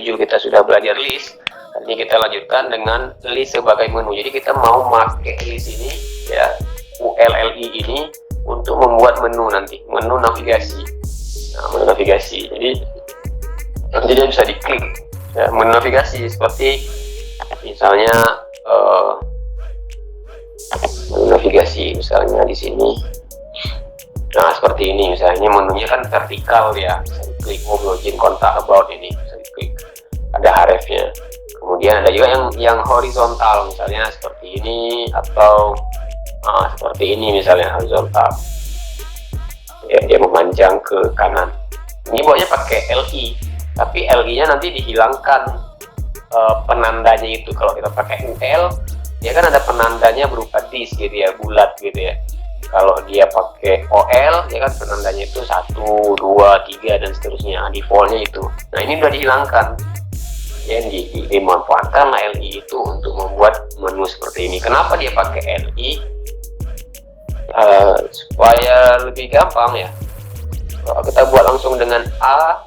7 kita sudah belajar list. Ini kita lanjutkan dengan list sebagai menu. Jadi kita mau pakai list ini ya, ULLI ini untuk membuat menu nanti, menu navigasi. Nah, menu navigasi. Jadi nanti dia bisa diklik ya, menu navigasi seperti misalnya menu navigasi misalnya di sini. Nah, seperti ini misalnya, menunya kan vertikal ya, bisa diklik. Login, kontak, about, ini bisa diklik, ada hrefnya. Kemudian ada juga yang horizontal misalnya seperti ini, atau seperti ini misalnya horizontal ya, dia memanjang ke kanan. Ini buatnya pakai LI, tapi LI nya nanti dihilangkan penandanya itu. Kalau kita pakai UL, dia kan ada penandanya berupa dis gitu ya, bulat gitu ya. Kalau dia pakai OL, dia kan penandanya itu 1, 2, 3 dan seterusnya, defaultnya itu. Nah, ini udah dihilangkan ya, dimanfaatkan LI itu untuk membuat menu seperti ini. Kenapa dia pakai LI? Supaya lebih gampang ya. Kalau kita buat langsung dengan A,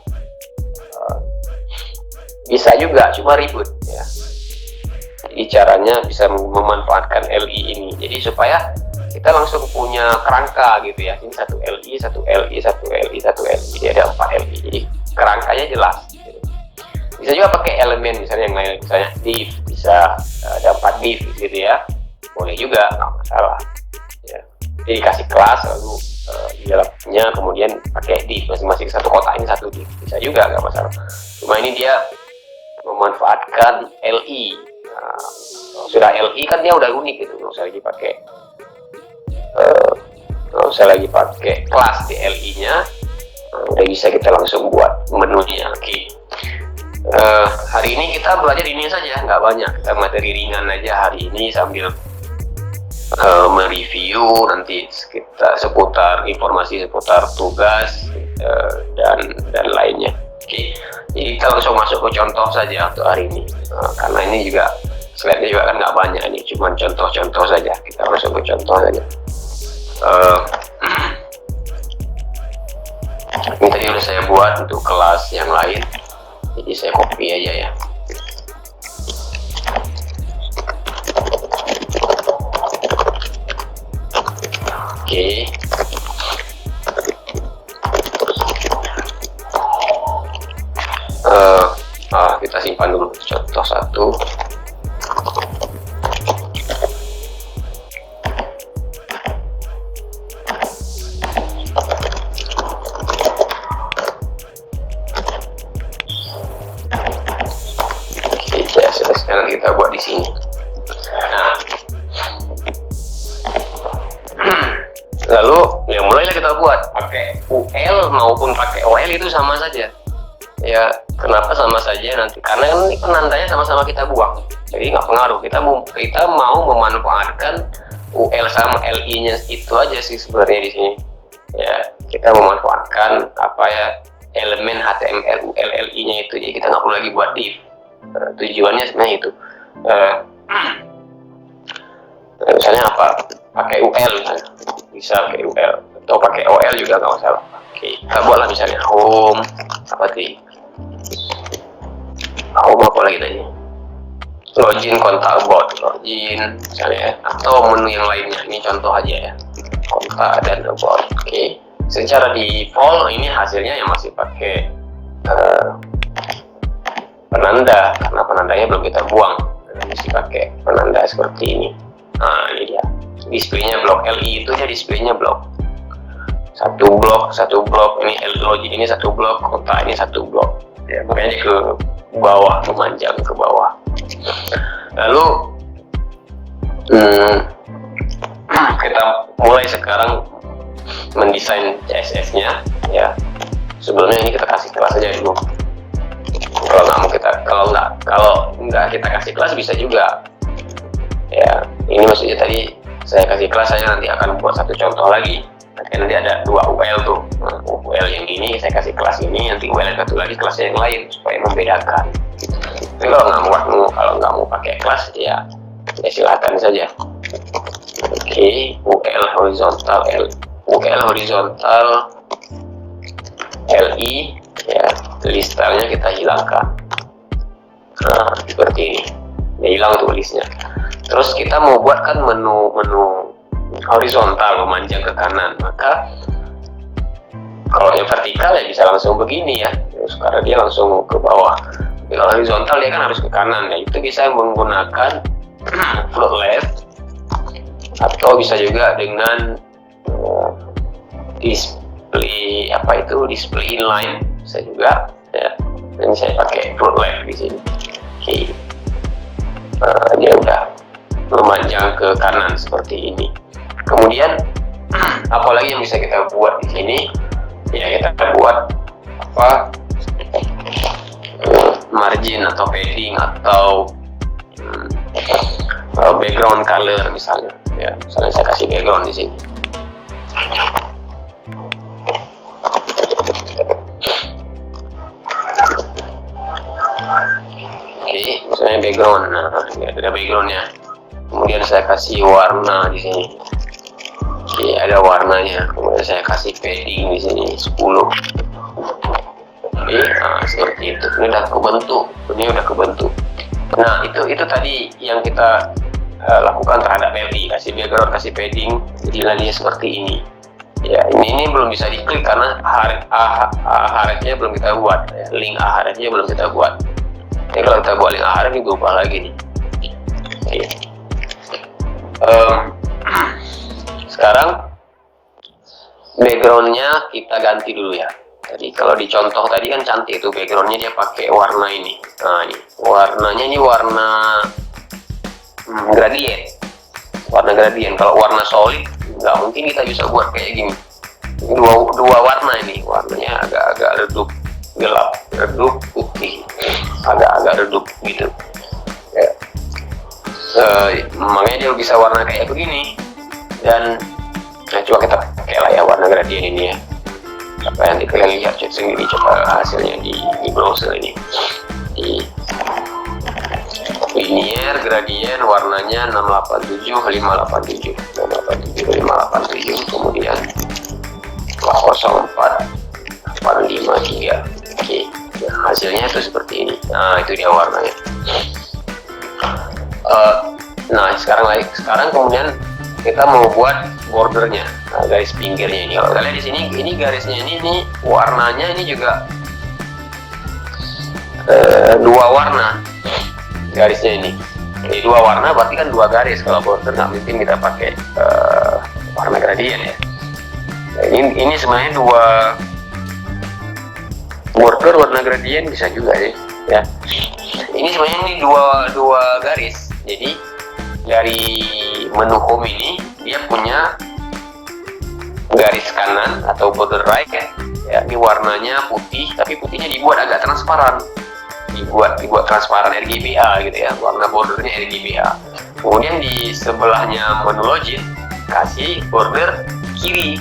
bisa juga, cuma ribut ya. Jadi caranya bisa memanfaatkan LI ini. Jadi supaya kita langsung punya kerangka gitu ya. Ini satu LI, satu LI, satu LI, satu LI. Jadi ada 4 LI. Jadi kerangkanya jelas. Bisa juga pakai elemen misalnya yang lain, misalnya div, bisa ada 4 div gitu ya, boleh juga, nggak masalah ya. Jadi dikasih kelas, lalu di dalamnya kemudian pakai div, masing-masing satu kotak ini satu div, bisa juga, nggak masalah. Cuma ini dia memanfaatkan LI. Nah, sudah LI kan dia udah unik gitu, nggak usah lagi pakai kelas di LI nya. Udah bisa kita langsung buat menunya. Oke. Hari ini kita belajar ini saja, nggak banyak, kita materi ringan aja hari ini sambil mereview nanti kita seputar informasi seputar tugas dan lainnya. Oke, jadi kita langsung masuk ke contoh saja untuk hari ini, karena ini juga slide-nya juga kan nggak banyak, ini cuma contoh-contoh saja. Kita langsung ke contoh saja. Ini tadi udah saya buat untuk kelas yang lain. Jadi saya copy aja ya. Oke. Kita simpan dulu contoh 1. Sekarang kita buat di sini. Nah, lalu ya mulailah kita buat pakai UL maupun pakai OL itu sama saja. Ya, kenapa sama saja nanti? Karena ini penandanya sama-sama kita buang, jadi nggak pengaruh. Kita mau memanfaatkan UL sama LI-nya itu aja sih sebenarnya di sini. Ya, kita memanfaatkan apa ya, elemen HTML UL LI-nya itu. Jadi kita nggak perlu lagi buat div. Tujuannya sebenarnya itu. Misalnya apa? Pakai UL misalnya. Bisa pakai UL atau pakai OL juga nggak masalah. Oke, kita buatlah misalnya home apa sih? Home apa lagi tadi? Login, kontak, about, login misalnya ya. Atau menu yang lainnya. Ini contoh aja ya. Kontak dan about. Oke. Secara default ini hasilnya yang masih pakai penanda, karena penandanya belum kita buang. Mesti pakai penanda seperti ini. Nah, ini dia. Displaynya blok LI itu ya, displaynya blok. Satu blok. Ini login ini satu blok, kontak ini satu blok. Ya, makanya ke bawah, memanjang ke bawah. Lalu kita mulai sekarang mendesain CSS-nya ya. Sebelumnya ini kita kasih kelas aja dulu. Kalau nggak kita kasih kelas bisa juga ya. Ini maksudnya tadi saya kasih kelas, saya nanti akan buat satu contoh lagi. Nanti ada 2 UL tuh. Nah, UL yang ini saya kasih kelas ini, nanti UL yang satu lagi kelasnya yang lain supaya membedakan. Tapi kalau nggak mau pakai kelas ya silakan saja. Oke, UL horizontal LI ya, list stylenya kita hilangkan. Nah, seperti ini. Dia hilang tulisnya. Terus kita mau buat kan menu horizontal, memanjang ke kanan. Maka kalau yang vertikal ya bisa langsung begini ya. Terus karena dia langsung ke bawah. Kalau horizontal dia kan harus ke kanan. Ya, itu bisa menggunakan float left, atau bisa juga dengan display inline bisa juga ya. Ini saya pakai float left di sini. Oke. Dia udah memanjang ke kanan seperti ini. Kemudian apalagi yang bisa kita buat di sini? Ya kita buat margin atau padding atau background color misalnya. Ya, misalnya saya kasih background di sini. Oke, misalnya background. Nah, ada backgroundnya. Kemudian saya kasih warna di sini. Oke, ada warnanya. Kemudian saya kasih padding di sini 10. Oke, nah seperti itu. Ini udah kebentuk. Nah, itu tadi yang kita lakukan terhadap padding. Kasih background, kasih padding. Jadi nantinya seperti ini. Ya, ini belum bisa diklik karena hrefnya belum kita buat. Ya, link hrefnya belum kita buat. Jadi kalau kita buat link href ini berubah lagi nih. Oke. Sekarang backgroundnya kita ganti dulu ya. Jadi kalau di contoh tadi kan cantik itu backgroundnya, dia pakai warna ini. Nah ini warnanya, ini warna gradient. Warna gradient. Kalau warna solid nggak mungkin kita bisa buat kayak gini. Dua warna ini, warnanya agak-agak redup gelap, redup putih, agak-agak redup gitu. Ya. Makanya dia bisa warna kayak begini. Dan coba kita pakai lah ya warna gradient ini ya. Apa yang kalian lihat, cek sendiri coba hasilnya di browser ini. Di linear gradient warnanya 687 587 687 587, kemudian 04 853. Oke, nah, hasilnya itu seperti ini. Nah itu dia warnanya. Nah sekarang kemudian kita mau buat bordernya, nah, garis pinggirnya ini. Kalau kalian di sini, ini garisnya ini warnanya ini juga dua warna garisnya ini. Jadi dua warna berarti kan dua garis. Kalau border nggak mungkin kita pakai warna gradient ya. Nah, ini sebenarnya dua border warna gradient bisa juga sih ya. Ini sebenarnya ini dua garis. Jadi dari menu home ini dia punya garis kanan atau border right ya. Ini warnanya putih, tapi putihnya dibuat agak transparan, dibuat transparan RGBA gitu ya, warna bordernya RGBA. Kemudian di sebelahnya menu login kasih border kiri,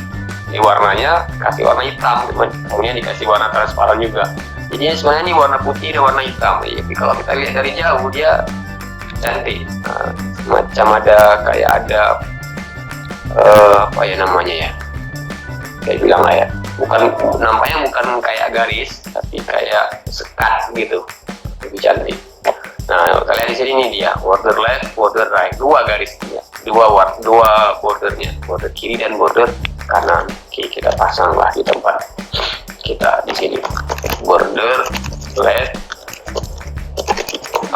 di warnanya kasih warna hitam, kemudian dikasih warna transparan juga. Jadi sebenarnya ini warna putih dan warna hitam. Jadi kalau kita lihat dari jauh dia cantik, macam ada apa ya namanya ya, kayak bilang lah ya, nampaknya bukan kayak garis tapi kayak sekat gitu, lebih cantik. Nah kalian di sini nih dia border left, border right, dua garis ya, dua bordernya, border kiri dan border kanan. Oke, kita pasang lah di tempat kita di sini, border left.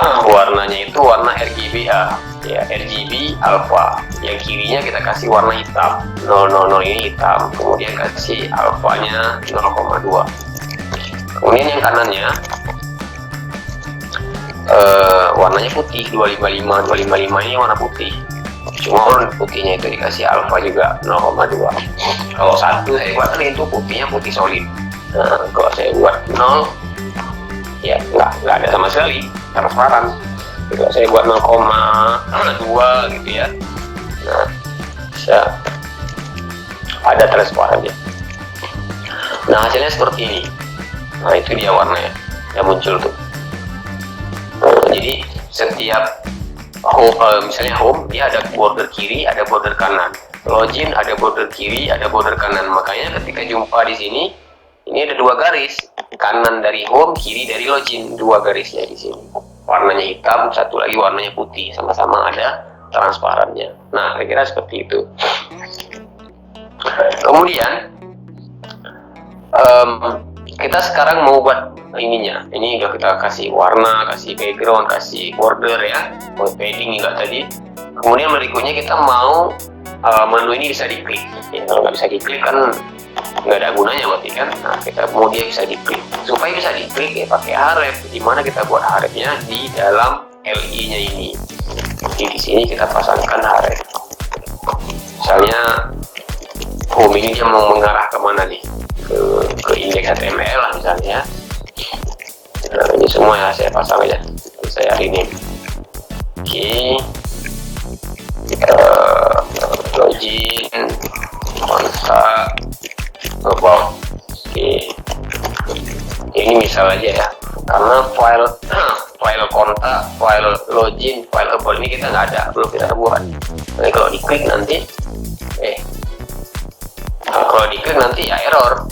Warnanya itu warna RGBA ya, RGB alpha. Yang kirinya kita kasih warna hitam 000, ini hitam, kemudian kasih alfanya 0,2. kemudian yang kanannya warnanya putih 255 ini warna putih, cuma warna putihnya itu dikasih alpha juga 0,2. Kalau satu saya buat itu putihnya putih solid. Nah, kalau saya buat 0 ya nggak ada sama sekali, transparan. Kalau saya buat 0,2 gitu ya, nah bisa ada transparannya. Nah hasilnya seperti ini. Nah itu dia warnanya yang muncul tuh. Jadi setiap home, misalnya home dia ada border kiri, ada border kanan. Login ada border kiri, ada border kanan. Makanya ketika jumpa di sini, ini ada dua garis, kanan dari home, kiri dari login, dua garisnya di sini. warnanya hitam, satu lagi warnanya putih, sama-sama ada transparannya. Nah, kira-kira seperti itu. Kemudian kita sekarang mau buat ininya. Ini udah kita kasih warna, kasih background, kasih border ya, buat padding juga tadi. Kemudian berikutnya kita mau menu ini bisa diklik. Ya, kalau nggak bisa diklik kan nggak ada gunanya berarti kan. Nah, kita mau dia bisa diklik. Supaya bisa diklik ya pakai href. Dimana kita buat hrefnya di dalam LI-nya ini. Jadi di sini kita pasangkan href. Misalnya home ini dia mau mengarah kemana nih? Ke indeks HTML lah misalnya. Nah, ini semua ya saya pasang aja. Saya rename. Oke. Login, kontak, about. Oke. Ini misal aja ya. Karena file kontak, file login, file about ini kita nggak ada, belum kita buat. Jadi kalau diklik nanti, kalau diklik nanti ya error.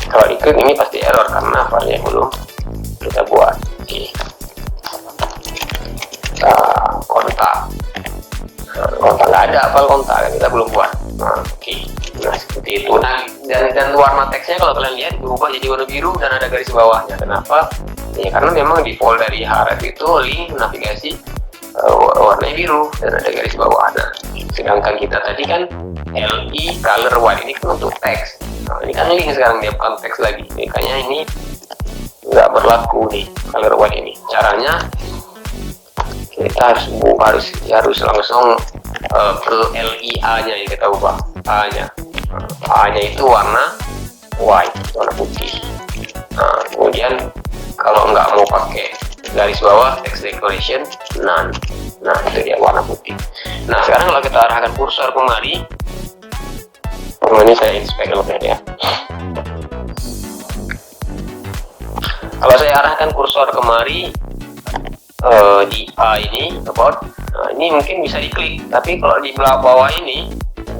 Kalau diklik ini pasti error karena filenya belum kita buat. Oke. Kontak nggak ada, file kontak kita belum buat. Nah, oke. Nah, seperti itu. Nah, dan warna teksnya kalau kalian lihat berubah jadi warna biru dan ada garis bawahnya. Kenapa? Ya karena memang default dari href itu link navigasi warnanya biru dan ada garis bawah. Nah, sedangkan kita tadi kan LI color white ini kan untuk teks. Nah, ini kan link sekarang dia bukan teks lagi. Makanya ini nggak berlaku nih color white ini. Caranya kita harus langsung ke LIA-nya yang kita ubah. A-nya itu warna white, warna putih. Nah, kemudian kalau nggak mau pakai garis bawah text decoration none. Nah, itu dia warna putih. Nah, sekarang kalau kita arahkan kursor kemari, ini saya inspect dulu ya. Kalau saya arahkan kursor kemari di A ini about, nah, ini mungkin bisa diklik, tapi kalau di bawah ini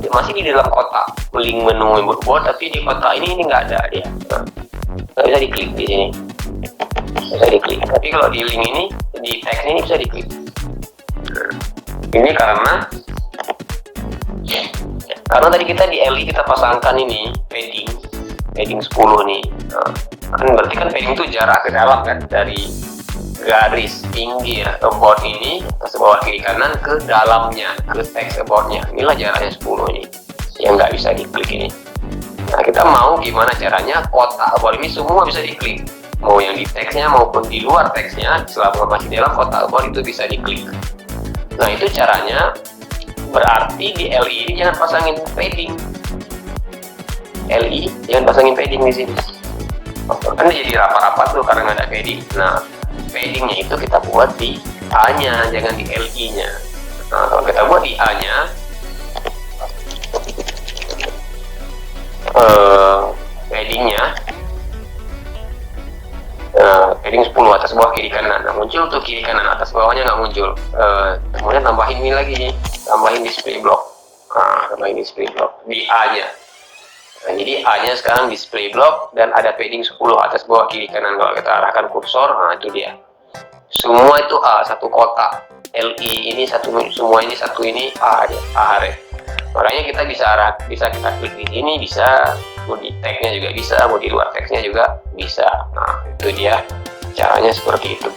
masih di dalam kotak link menu membuat, tapi di kotak ini nggak ada dia. Nah, nggak bisa diklik di sini, bisa diklik. Tapi kalau di link ini, di teks ini bisa diklik. Ini karena tadi kita di LI kita pasangkan ini padding 10 nih. Nah, kan berarti kan padding itu jarak ke dalam kan dari garis pinggir about ini ke bawah kiri kanan ke dalamnya, ke teks aboutnya. Inilah jaraknya 10 ini yang nggak bisa diklik ini. Nah, kita mau gimana caranya kotak about ini semua bisa diklik, mau yang di teksnya maupun di luar teksnya, selama masih dalam kotak about itu bisa diklik. Nah, itu caranya. Berarti di LI ini jangan pasangin padding. LI jangan pasangin padding di sini. Kan jadi rapat-rapat tuh karena nggak ada padding. Nah, paddingnya itu kita buat di A-nya, jangan di LI-nya. Nah, kalau kita buat di A-nya, paddingnya, padding 10 atas bawah kiri kanan. Nah, muncul tuh kiri kanan, atas bawahnya nggak muncul. Kemudian tambahin ini lagi nih, tambahin display block. Nah, tambahin display block di A-nya. Nah, jadi A-nya sekarang display block dan ada padding 10 atas bawah kiri kanan. Kalau kita arahkan kursor, nah itu dia. Semua itu A, satu kotak. LI ini satu, semua ini satu, ini A aja, A href. Makanya kita bisa kita klik di sini, bisa mau di tagnya juga bisa, mau di luar teksnya juga bisa. Nah, itu dia caranya seperti itu.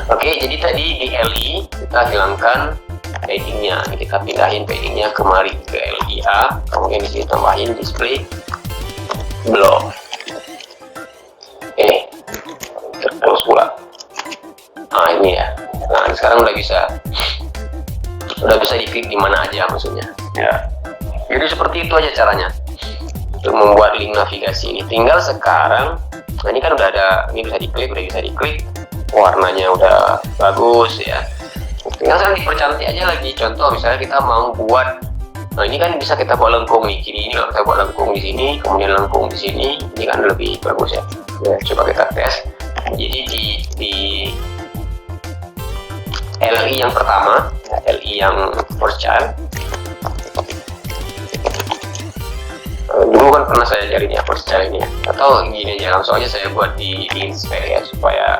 Oke, jadi tadi di LI kita hilangkan paddingnya, kita pindahin paddingnya kemari ke LIA, kemudian di sini tambahin display block. Terus pula. Nah, ini ya. Nah, sekarang udah bisa diklik di mana aja maksudnya. Ya. Jadi seperti itu aja caranya untuk membuat link navigasi ini. Tinggal sekarang, nah ini kan udah ada, ini bisa diklik, warnanya udah bagus ya. Tinggal sekarang dipercantik aja lagi. Contoh misalnya kita mau buat, nah ini kan bisa kita buat lengkung nih. Kiri ini kalau kita buat lengkung di sini, kemudian lengkung di sini, ini kan lebih bagus ya. Coba kita tes. Jadi di LI yang pertama, LI yang first child, Dulu kan pernah saya cari ini apa secara ini ya, atau gini aja langsung aja saya buat di inspect ya supaya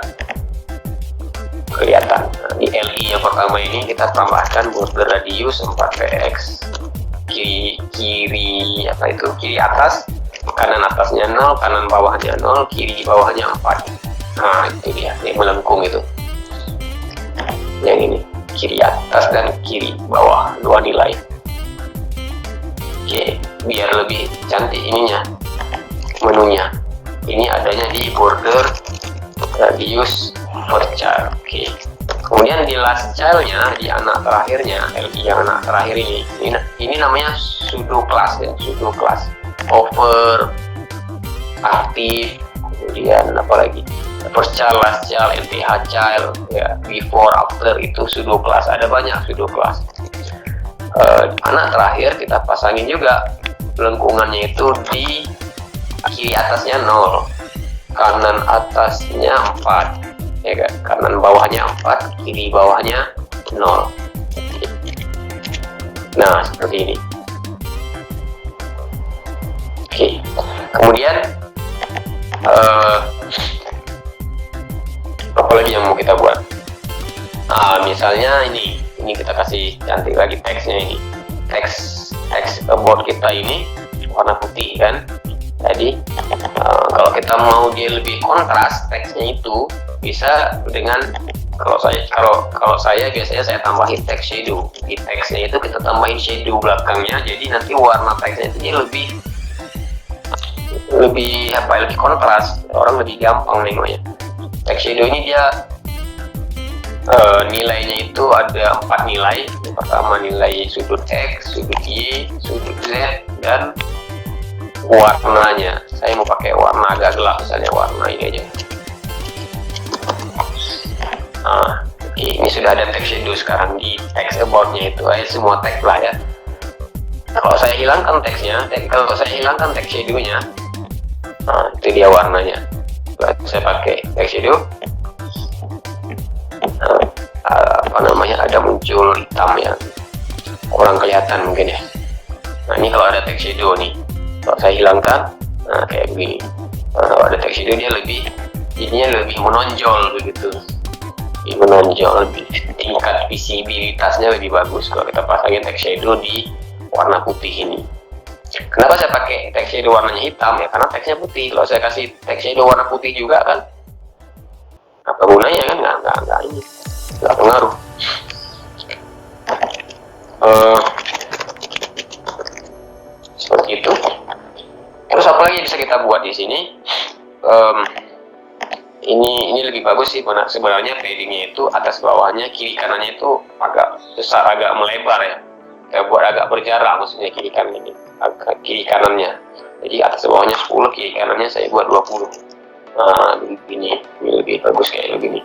kelihatan. Nah, di LI yang pertama ini kita tambahkan border radius 4 px, kiri apa itu, kiri atas, kanan atasnya 0, kanan bawahnya 0, kiri bawahnya 4. Nah itu dia, ini melengkung itu yang ini, kiri atas dan kiri bawah, 2 nilai. Oke, biar lebih cantik ininya, menunya. Ini adanya di border radius per child. Oke. Kemudian di last child-nya, di anak terakhirnya, LI yang anak terakhir ini namanya pseudo class ya, pseudo class. Over, aktif, kemudian apa lagi? First child, last child, LTH child, ya, before, after, itu pseudo class. Ada banyak pseudo class. Anak terakhir kita pasangin juga lengkungannya itu di kiri atasnya 0, kanan atasnya 4 ya kan, kanan bawahnya 4, kiri bawahnya 0. Nah seperti ini. Oke, kemudian apa lagi yang mau kita buat? Misalnya ini kita kasih cantik lagi teksnya. Ini teks about kita ini warna putih kan. Jadi kalau kita mau dia lebih kontras, teksnya itu bisa dengan kalau saya biasanya saya tambahin text shadow. Di teksnya itu kita tambahin shadow belakangnya, jadi nanti warna teksnya itu dia lebih kontras, orang lebih gampang nengoknya. Text shadow ini dia nilainya itu ada 4 nilai. Yang pertama nilai sudut X, sudut Y, sudut Z, dan warnanya. Saya mau pakai warna agak gelap, misalnya warna ini aja. Ini sudah ada text shadow sekarang di text about-nya itu. Semua teks lah ya. Kalau saya hilangkan teksnya, kalau saya hilangkan text shadow-nya, itu dia warnanya. Saya pakai text shadow. Ada muncul hitam ya, kurang kelihatan mungkin ya. Nah ini kalau ada text shadow nih, kalau saya hilangkan, kayak begini. Kalau ada text shadow dia jadinya lebih menonjol begitu, tingkat visibilitasnya lebih bagus kalau kita pasangin text shadow di warna putih ini. Kenapa saya pakai text shadow warnanya hitam ya? Karena teksnya putih. Kalau saya kasih text shadow warna putih juga kan, apa gunanya kan? Nggak pengaruh. Seperti itu. Terus apa lagi bisa kita buat di sini? Ini lebih bagus sih sebenarnya paddingnya itu atas bawahnya, kiri kanannya itu agak besar, agak melebar ya. Kita buat agak berjarak, maksudnya kiri kanannya. Jadi atas bawahnya 10, kiri kanannya saya buat 20. Ini lebih bagus kayak begini.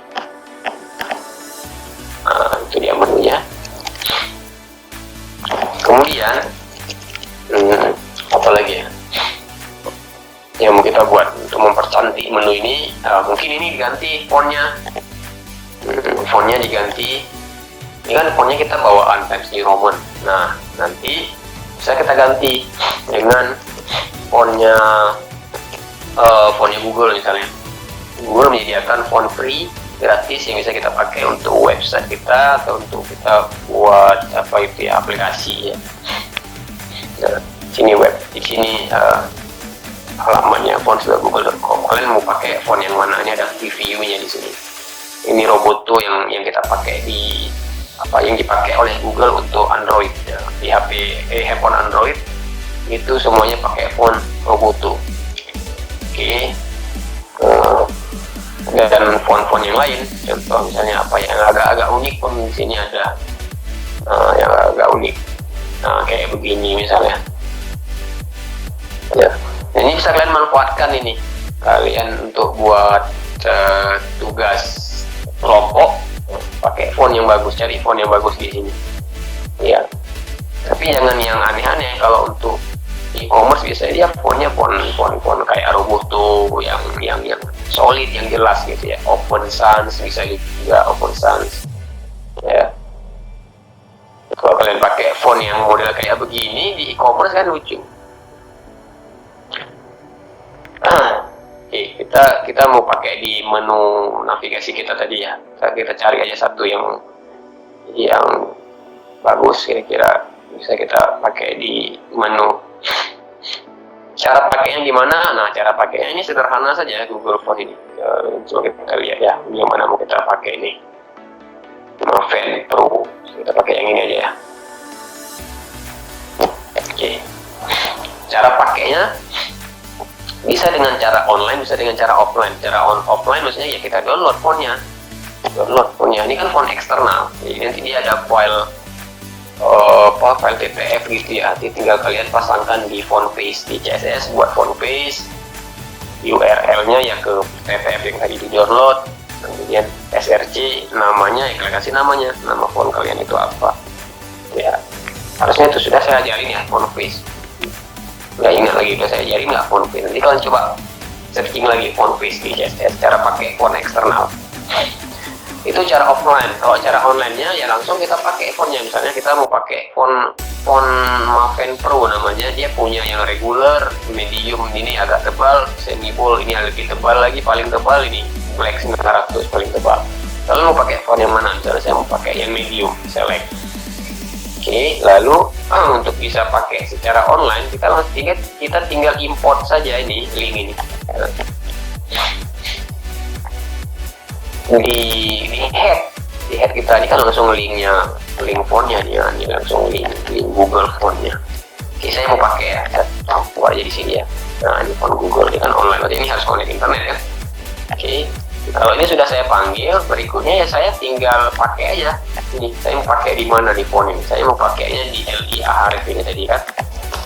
Itu dia menunya. Kemudian apa lagi ya yang mau kita buat untuk mempercantik menu ini? Mungkin ini diganti fontnya. Fontnya diganti. Ini kan fontnya kita bawaan Times New Roman. Nah nanti bisa kita ganti dengan fontnya Google misalnya. Google menyediakan font free gratis yang bisa kita pakai untuk website kita atau untuk kita buat aplikasi ya. Nah, di sini halamannya fonts.google.com. Kalian mau pakai font yang mana? Ini ada preview-nya di sini. Ini Roboto yang kita pakai yang dipakai oleh Google untuk Android ya. Di handphone Android itu semuanya pakai font Roboto. Oke. Dan font-font yang lain, contoh misalnya apa yang agak-agak unik pun di sini ada yang agak unik. Kayak begini misalnya. Ya, ini bisa kalian manfaatkan ini. Kalian untuk buat tugas kelompok pakai font yang bagus, cari font yang bagus di sini. Ya. Tapi jangan yang aneh-aneh. Kalau untuk e-commerce biasanya dia fontnya font kayak Roboto yang solid, yang jelas gitu ya. Open Sans bisa juga, Open Sans ya. Kalau kalian pakai font yang model kayak begini di e-commerce kan lucu. kita mau pakai di menu navigasi kita tadi ya, kita cari aja satu yang bagus kira-kira bisa kita pakai di menu. Cara pakainya gimana? Nah, cara pakainya ini sederhana saja, Google Phone ini. Coba kita lihat ya, yang mana mau kita pakai ini. Maven Pro, kita pakai yang ini aja ya. Oke. Cara pakainya bisa dengan cara online, bisa dengan cara offline. Cara offline maksudnya ya kita download phone-nya. Ini kan phone eksternal. Jadi nanti dia ada file file TTF gitu ya. Tinggal kalian pasangkan di phone paste di CSS buat phone paste. URL-nya ya ke TTF yang tadi di download. Kemudian SRC namanya ya kalian kasih namanya, nama phone kalian itu apa. Ya. Harusnya itu sudah saya ajarin ya, phone paste. Nggak ingat lagi udah saya ajarin nggak phone paste. Nanti kalian coba searching lagi phone paste di CSS cara pakai phone eksternal. Itu cara offline. Kalau cara online-nya ya langsung kita pakai phone-nya. Misalnya kita mau pakai phone Maven Pro namanya, dia punya yang regular, medium ini agak tebal, semi bold ini lebih tebal lagi, paling tebal ini Black 900 paling tebal. Lalu mau pakai phone yang mana? Misalnya saya mau pakai yang medium, select. Oke, lalu untuk bisa pakai secara online kita tinggal import saja ini link ini. Di head kita ini kan langsung link phone-nya nih, ini langsung link Google phone-nya. Oke, saya mau pakai ya, saya tahu aja di sini ya. Nah, ini phone Google, ini kan online, berarti ini harus connect internet ya. Oke, kalau ini sudah saya panggil, berikutnya ya saya tinggal pakai aja. Ini saya mau pakai di mana di phone ini? Saya mau pakainya di LI Ahref ini tadi kan.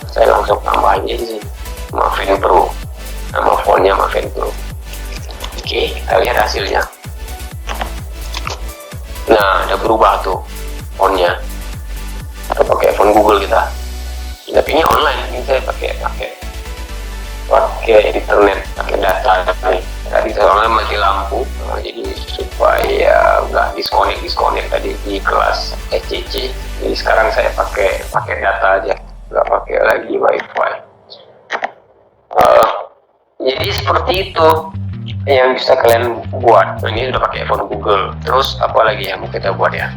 Saya langsung tambahin aja di sini. Maven Pro, nama phone-nya Maven Pro. Oke, kita lihat hasilnya. Nah, ada berubah tuh phone-nya. Kita pakai phone Google kita. Tapi ini online, ini saya pakai internet, pakai data nih. Tadi saya online mati lampu, nah, jadi supaya nggak disconnect tadi di kelas SCC. Jadi sekarang saya pakai data aja, nggak pakai lagi WiFi. Jadi seperti itu yang bisa kalian buat. Nah, ini sudah pakai phone Google. Terus apa lagi yang mau kita buat ya?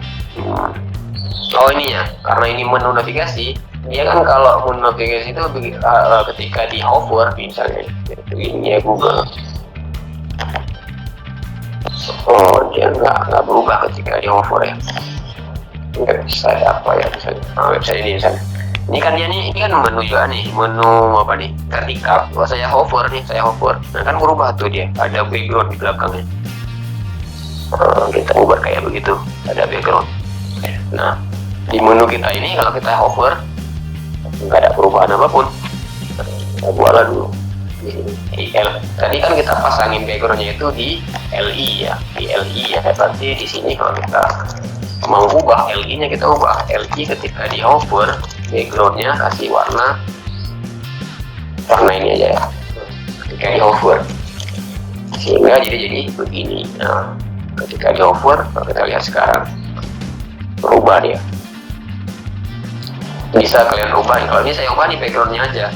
Oh ini ya, karena ini menu navigasi, dia kan kalau menu navigasi itu ketika di hover misalnya, ini ya Google. Oh dia nggak berubah ketika di hover ya. Nggak bisa apa ya misalnya. Nah, website ini misalnya. Ini kan dia ini kan menu juga nih, menu apa nih, vertikal. Kalau saya hover, nah kan berubah tuh dia, ada background di belakangnya. Kita ubah kayak begitu, ada background. Nah, di menu kita ini kalau kita hover, nggak ada perubahan apapun. Kita buatlah dulu di sini. Tadi kan kita pasangin backgroundnya itu di LI ya, berarti di sini kalau kita mau ubah LI-nya kita ubah LI ketika di hover. Backgroundnya kasih warna ini aja ya ketika di hover, sehingga jadi begini. Nah, ketika di hover, kalau kita lihat sekarang berubah dia. Bisa kalian ubah. Kalau ini saya ubah nih backgroundnya aja.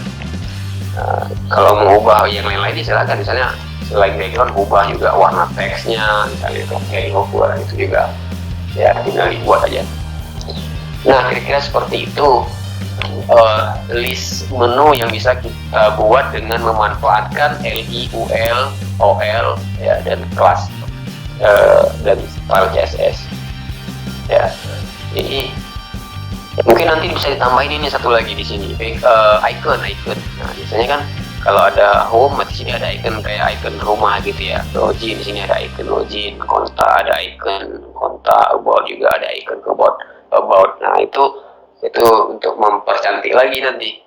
Nah, kalau mau ubah yang lain-lain silakan. Misalnya selain background ubah juga warna teksnya, misalnya ketika di hover itu juga ya tinggal dibuat aja. Nah, kira-kira seperti itu list menu yang bisa kita buat dengan memanfaatkan LIUL, OL ya, dan kelas dan file CSS ya. Jadi mungkin nanti bisa ditambahin ini satu lagi di sini, icon. Nah, biasanya kan kalau ada home, di sini ada icon kayak icon rumah gitu ya. Login, di sini ada icon login, kontak ada icon kontak, about juga ada icon about. Nah, itu untuk mempercantik lagi nanti.